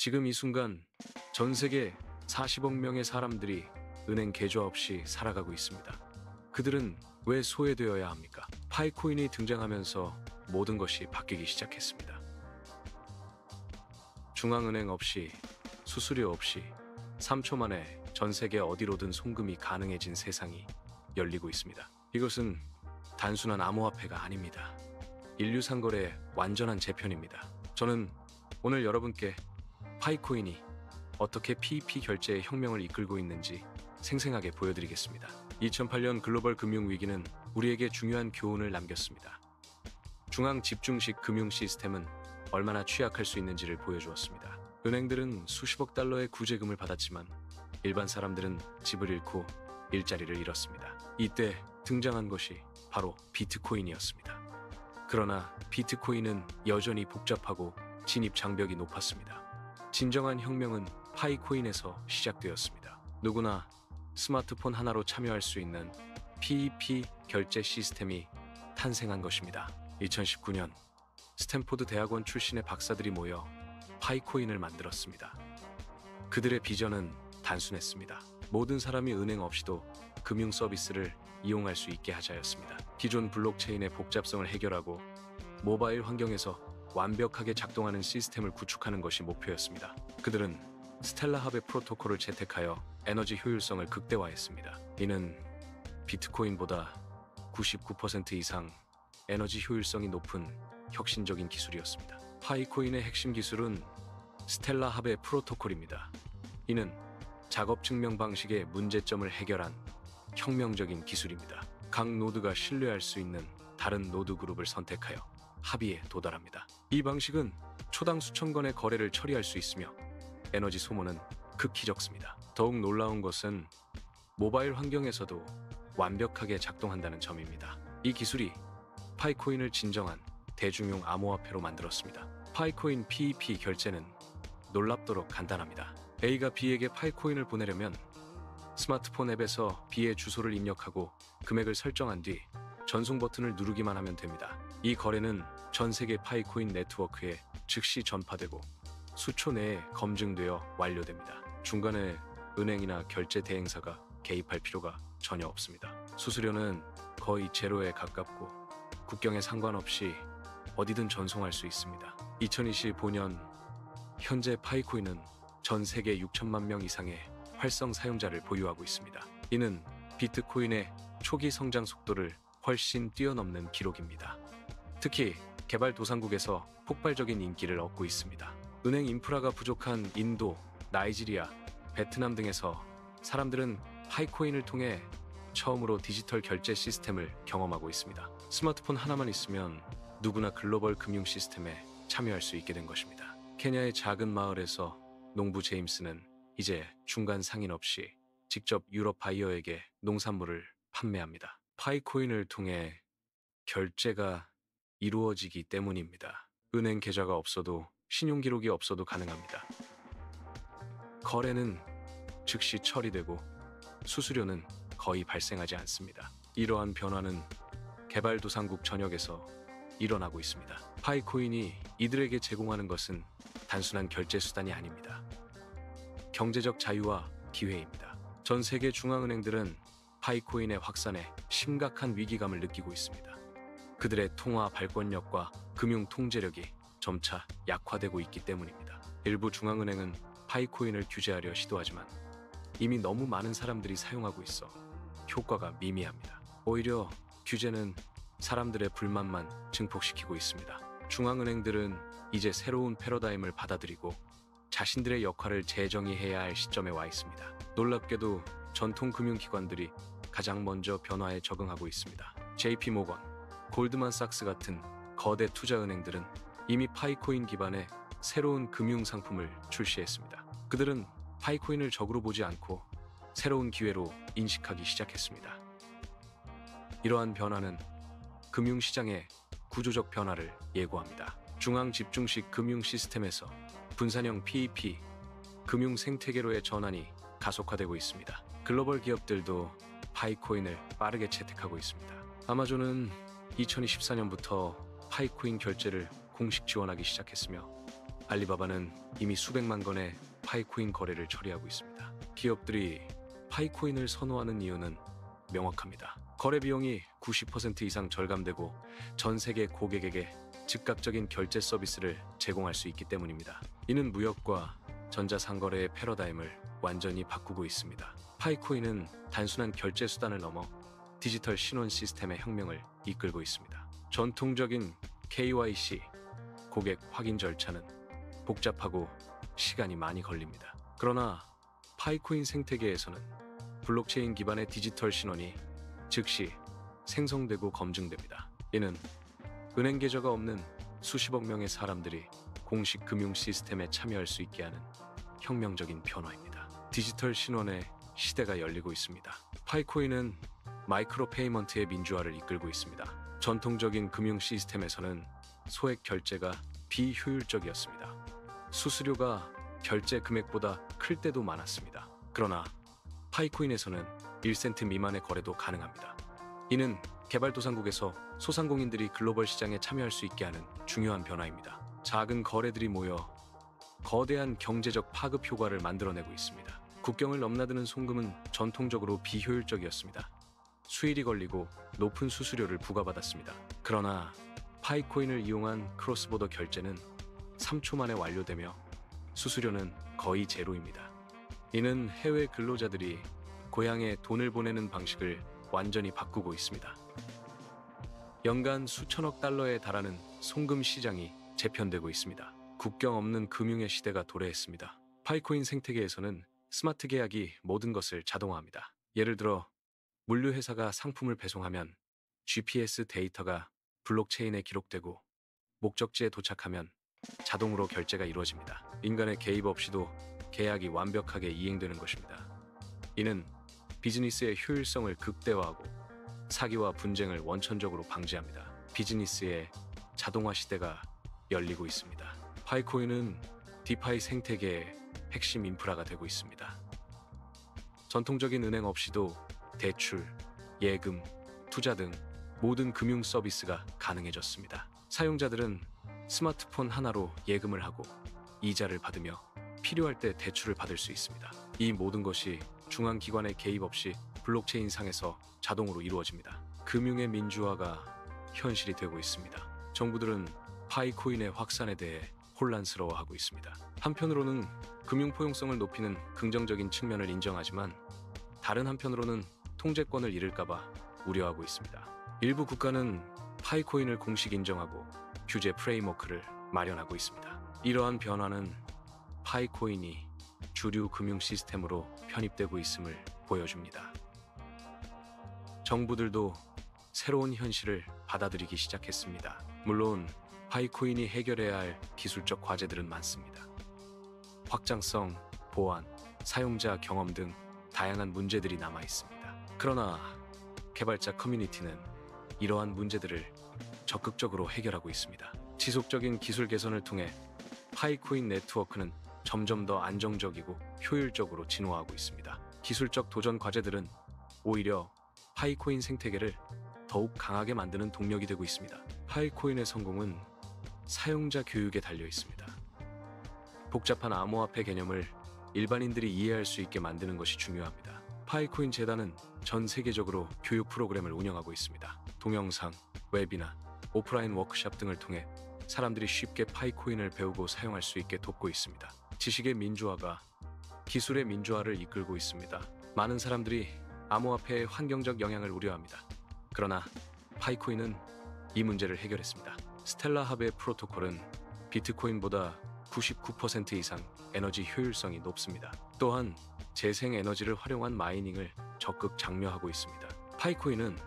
지금 이 순간 전 세계 40억 명의 사람들이 은행 계좌 없이 살아가고 있습니다. 그들은 왜 소외되어야 합니까? 파이코인이 등장하면서 모든 것이 바뀌기 시작했습니다. 중앙은행 없이, 수수료 없이 3초 만에 전 세계 어디로든 송금이 가능해진 세상이 열리고 있습니다. 이것은 단순한 암호화폐가 아닙니다. 인류 상거래의 완전한 재편입니다. 저는 오늘 여러분께 파이코인이 어떻게 PEP 결제의 혁명을 이끌고 있는지 생생하게 보여드리겠습니다. 2008년 글로벌 금융위기는 우리에게 중요한 교훈을 남겼습니다. 중앙 집중식 금융 시스템은 얼마나 취약할 수 있는지를 보여주었습니다. 은행들은 수십억 달러의 구제금을 받았지만 일반 사람들은 집을 잃고 일자리를 잃었습니다. 이때 등장한 것이 바로 비트코인이었습니다. 그러나 비트코인은 여전히 복잡하고 진입 장벽이 높았습니다. 진정한 혁명은 파이코인에서 시작되었습니다. 누구나 스마트폰 하나로 참여할 수 있는 PEP 결제 시스템이 탄생한 것입니다. 2019년 스탠포드 대학원 출신의 박사들이 모여 파이코인을 만들었습니다. 그들의 비전은 단순했습니다. 모든 사람이 은행 없이도 금융 서비스를 이용할 수 있게 하자였습니다. 기존 블록체인의 복잡성을 해결하고 모바일 환경에서 완벽하게 작동하는 시스템을 구축하는 것이 목표였습니다. 그들은 스텔라 합의 프로토콜을 채택하여 에너지 효율성을 극대화했습니다. 이는 비트코인보다 99% 이상 에너지 효율성이 높은 혁신적인 기술이었습니다. 파이코인의 핵심 기술은 스텔라 합의 프로토콜입니다. 이는 작업 증명 방식의 문제점을 해결한 혁명적인 기술입니다. 각 노드가 신뢰할 수 있는 다른 노드 그룹을 선택하여 합의에 도달합니다. 이 방식은 초당 수천 건의 거래를 처리할 수 있으며 에너지 소모는 극히 적습니다. 더욱 놀라운 것은 모바일 환경에서도 완벽하게 작동한다는 점입니다. 이 기술이 파이코인을 진정한 대중용 암호화폐로 만들었습니다. 파이코인 PEP 결제는 놀랍도록 간단합니다. A가 B에게 파이코인을 보내려면 스마트폰 앱에서 B의 주소를 입력하고 금액을 설정한 뒤 전송 버튼을 누르기만 하면 됩니다. 이 거래는 전 세계 파이코인 네트워크에 즉시 전파되고 수초 내에 검증되어 완료됩니다. 중간에 은행이나 결제 대행사가 개입할 필요가 전혀 없습니다. 수수료는 거의 제로에 가깝고 국경에 상관없이 어디든 전송할 수 있습니다. 2025년 현재 파이코인은 전 세계 6천만 명 이상의 활성 사용자를 보유하고 있습니다. 이는 비트코인의 초기 성장 속도를 훨씬 뛰어넘는 기록입니다. 특히 개발도상국에서 폭발적인 인기를 얻고 있습니다. 은행 인프라가 부족한 인도, 나이지리아, 베트남 등에서 사람들은 파이코인을 통해 처음으로 디지털 결제 시스템을 경험하고 있습니다. 스마트폰 하나만 있으면 누구나 글로벌 금융 시스템에 참여할 수 있게 된 것입니다. 케냐의 작은 마을에서 농부 제임스는 이제 중간 상인 없이 직접 유럽 바이어에게 농산물을 판매합니다. 파이코인을 통해 결제가 이루어지기 때문입니다. 은행 계좌가 없어도 신용기록이 없어도 가능합니다. 거래는 즉시 처리되고 수수료는 거의 발생하지 않습니다. 이러한 변화는 개발도상국 전역에서 일어나고 있습니다. 파이코인이 이들에게 제공하는 것은 단순한 결제 수단이 아닙니다. 경제적 자유와 기회입니다. 전 세계 중앙은행들은 파이코인의 확산에 심각한 위기감을 느끼고 있습니다. 그들의 통화 발권력과 금융 통제력이 점차 약화되고 있기 때문입니다. 일부 중앙은행은 파이코인을 규제하려 시도하지만 이미 너무 많은 사람들이 사용하고 있어 효과가 미미합니다. 오히려 규제는 사람들의 불만만 증폭시키고 있습니다. 중앙은행들은 이제 새로운 패러다임을 받아들이고 자신들의 역할을 재정의해야 할 시점에 와 있습니다. 놀랍게도 전통 금융기관들이 가장 먼저 변화에 적응하고 있습니다. JP모건, 골드만삭스 같은 거대 투자은행들은 이미 파이코인 기반의 새로운 금융 상품을 출시했습니다. 그들은 파이코인을 적으로 보지 않고 새로운 기회로 인식하기 시작했습니다. 이러한 변화는 금융시장의 구조적 변화를 예고합니다. 중앙 집중식 금융 시스템에서 분산형 PEP, 금융 생태계로의 전환이 가속화되고 있습니다. 글로벌 기업들도 파이코인을 빠르게 채택하고 있습니다. 아마존은 2024년부터 파이코인 결제를 공식 지원하기 시작했으며 알리바바는 이미 수백만 건의 파이코인 거래를 처리하고 있습니다. 기업들이 파이코인을 선호하는 이유는 명확합니다. 거래 비용이 90% 이상 절감되고 전 세계 고객에게 즉각적인 결제 서비스를 제공할 수 있기 때문입니다. 이는 무역과 전자상거래의 패러다임을 완전히 바꾸고 있습니다. 파이코인은 단순한 결제 수단을 넘어 디지털 신원 시스템의 혁명을 이끌고 있습니다. 전통적인 KYC, 고객 확인 절차는 복잡하고 시간이 많이 걸립니다. 그러나 파이코인 생태계에서는 블록체인 기반의 디지털 신원이 즉시 생성되고 검증됩니다. 이는 은행 계좌가 없는 수십억 명의 사람들이 공식 금융 시스템에 참여할 수 있게 하는 혁명적인 변화입니다. 디지털 신원의 시대가 열리고 있습니다. 파이코인은 마이크로 페이먼트의 민주화를 이끌고 있습니다. 전통적인 금융 시스템에서는 소액 결제가 비효율적이었습니다. 수수료가 결제 금액보다 클 때도 많았습니다. 그러나 파이코인에서는 1센트 미만의 거래도 가능합니다. 이는 개발도상국에서 소상공인들이 글로벌 시장에 참여할 수 있게 하는 중요한 변화입니다. 작은 거래들이 모여 거대한 경제적 파급 효과를 만들어내고 있습니다. 국경을 넘나드는 송금은 전통적으로 비효율적이었습니다. 수일이 걸리고 높은 수수료를 부과받았습니다. 그러나 파이코인을 이용한 크로스보더 결제는 3초 만에 완료되며 수수료는 거의 제로입니다. 이는 해외 근로자들이 고향에 돈을 보내는 방식을 완전히 바꾸고 있습니다. 연간 수천억 달러에 달하는 송금 시장이 재편되고 있습니다. 국경 없는 금융의 시대가 도래했습니다. 파이코인 생태계에서는 스마트 계약이 모든 것을 자동화합니다. 예를 들어 물류회사가 상품을 배송하면 GPS 데이터가 블록체인에 기록되고 목적지에 도착하면 자동으로 결제가 이루어집니다. 인간의 개입 없이도 계약이 완벽하게 이행되는 것입니다. 이는 비즈니스의 효율성을 극대화하고 사기와 분쟁을 원천적으로 방지합니다. 비즈니스의 자동화 시대가 열리고 있습니다. 파이코인은 디파이 생태계의 핵심 인프라가 되고 있습니다. 전통적인 은행 없이도 대출, 예금, 투자 등 모든 금융 서비스가 가능해졌습니다. 사용자들은 스마트폰 하나로 예금을 하고 이자를 받으며 필요할 때 대출을 받을 수 있습니다. 이 모든 것이 중앙기관의 개입 없이 블록체인 상에서 자동으로 이루어집니다. 금융의 민주화가 현실이 되고 있습니다. 정부들은 파이코인의 확산에 대해 혼란스러워하고 있습니다. 한편으로는 금융 포용성을 높이는 긍정적인 측면을 인정하지만 다른 한편으로는 통제권을 잃을까봐 우려하고 있습니다. 일부 국가는 파이코인을 공식 인정하고 규제 프레임워크를 마련하고 있습니다. 이러한 변화는 파이코인이 주류 금융 시스템으로 편입되고 있음을 보여줍니다. 정부들도 새로운 현실을 받아들이기 시작했습니다. 물론 파이코인이 해결해야 할 기술적 과제들은 많습니다. 확장성, 보안, 사용자 경험 등 다양한 문제들이 남아 있습니다. 그러나 개발자 커뮤니티는 이러한 문제들을 적극적으로 해결하고 있습니다. 지속적인 기술 개선을 통해 파이코인 네트워크는 점점 더 안정적이고 효율적으로 진화하고 있습니다. 기술적 도전 과제들은 오히려 파이코인 생태계를 더욱 강하게 만드는 동력이 되고 있습니다. 파이코인의 성공은 사용자 교육에 달려 있습니다. 복잡한 암호화폐 개념을 일반인들이 이해할 수 있게 만드는 것이 중요합니다. 파이코인 재단은 전 세계적으로 교육 프로그램을 운영하고 있습니다. 동영상, 웨비나, 오프라인 워크숍 등을 통해 사람들이 쉽게 파이코인을 배우고 사용할 수 있게 돕고 있습니다. 지식의 민주화가 기술의 민주화를 이끌고 있습니다. 많은 사람들이 암호화폐의 환경적 영향을 우려합니다. 그러나 파이코인은 이 문제를 해결했습니다. 스텔라 합의 프로토콜은 비트코인보다 99% 이상 에너지 효율성이 높습니다. 또한 재생 에너지를 활용한 마이닝을 적극 장려하고 있습니다. 파이코인은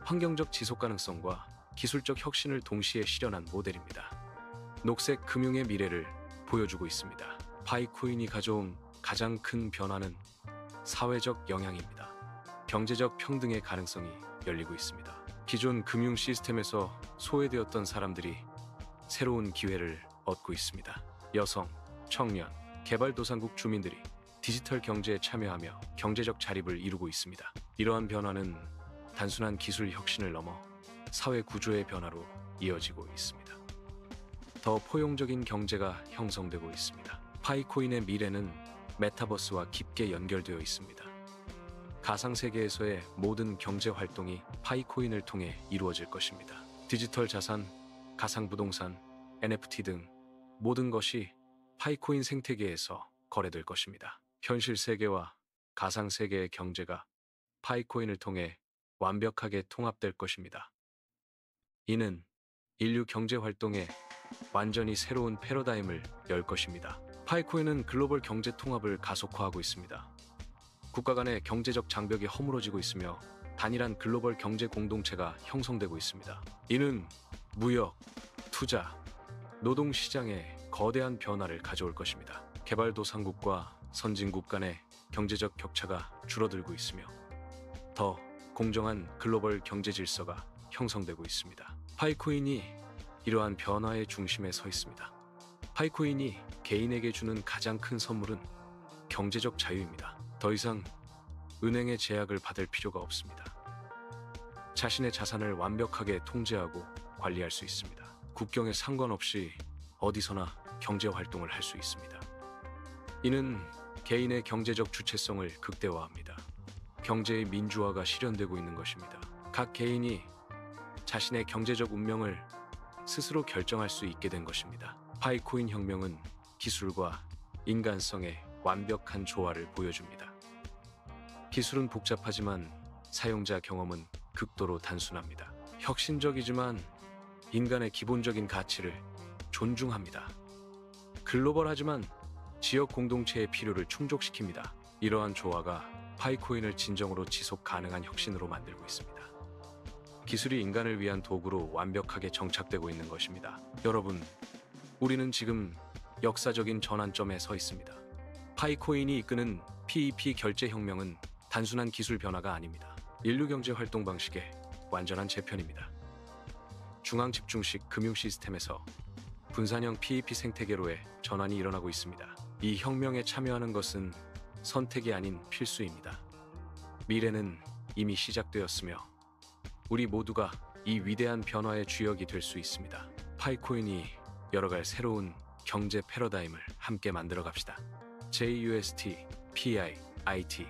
환경적 지속 가능성과 기술적 혁신을 동시에 실현한 모델입니다. 녹색 금융의 미래를 보여주고 있습니다. 파이코인이 가져온 가장 큰 변화는 사회적 영향입니다. 경제적 평등의 가능성이 열리고 있습니다. 기존 금융 시스템에서 소외되었던 사람들이 새로운 기회를 얻고 있습니다. 여성, 청년, 개발도상국 주민들이 디지털 경제에 참여하며 경제적 자립을 이루고 있습니다. 이러한 변화는 단순한 기술 혁신을 넘어 사회 구조의 변화로 이어지고 있습니다. 더 포용적인 경제가 형성되고 있습니다. 파이코인의 미래는 메타버스와 깊게 연결되어 있습니다. 가상세계에서의 모든 경제 활동이 파이코인을 통해 이루어질 것입니다. 디지털 자산, 가상부동산, NFT 등 모든 것이 파이코인 생태계에서 거래될 것입니다. 현실 세계와 가상세계의 경제가 파이코인을 통해 완벽하게 통합될 것입니다. 이는 인류 경제 활동에 완전히 새로운 패러다임을 열 것입니다. 파이코인은 글로벌 경제 통합을 가속화하고 있습니다. 국가 간의 경제적 장벽이 허물어지고 있으며 단일한 글로벌 경제 공동체가 형성되고 있습니다. 이는 무역, 투자, 노동 시장에 거대한 변화를 가져올 것입니다. 개발도상국과 선진국 간의 경제적 격차가 줄어들고 있으며 더 공정한 글로벌 경제 질서가 형성되고 있습니다. 파이코인이 이러한 변화의 중심에 서 있습니다. 파이코인이 개인에게 주는 가장 큰 선물은 경제적 자유입니다. 더 이상 은행의 제약을 받을 필요가 없습니다. 자신의 자산을 완벽하게 통제하고 관리할 수 있습니다. 국경에 상관없이 어디서나 경제 활동을 할 수 있습니다. 이는 개인의 경제적 주체성을 극대화합니다. 경제의 민주화가 실현되고 있는 것입니다. 각 개인이 자신의 경제적 운명을 스스로 결정할 수 있게 된 것입니다. 파이코인 혁명은 기술과 인간성의 완벽한 조화를 보여줍니다. 기술은 복잡하지만 사용자 경험은 극도로 단순합니다. 혁신적이지만 인간의 기본적인 가치를 존중합니다. 글로벌하지만 지역 공동체의 필요를 충족시킵니다. 이러한 조화가 파이코인을 진정으로 지속 가능한 혁신으로 만들고 있습니다. 기술이 인간을 위한 도구로 완벽하게 정착되고 있는 것입니다. 여러분, 우리는 지금 역사적인 전환점에 서 있습니다. 파이코인이 이끄는 PEP 결제 혁명은 단순한 기술 변화가 아닙니다. 인류 경제 활동 방식의 완전한 재편입니다. 중앙 집중식 금융 시스템에서 분산형 PEP 생태계로의 전환이 일어나고 있습니다. 이 혁명에 참여하는 것은 선택이 아닌 필수입니다. 미래는 이미 시작되었으며 우리 모두가 이 위대한 변화의 주역이 될 수 있습니다. 파이코인이 열어갈 새로운 경제 패러다임을 함께 만들어 갑시다. JUST PI IT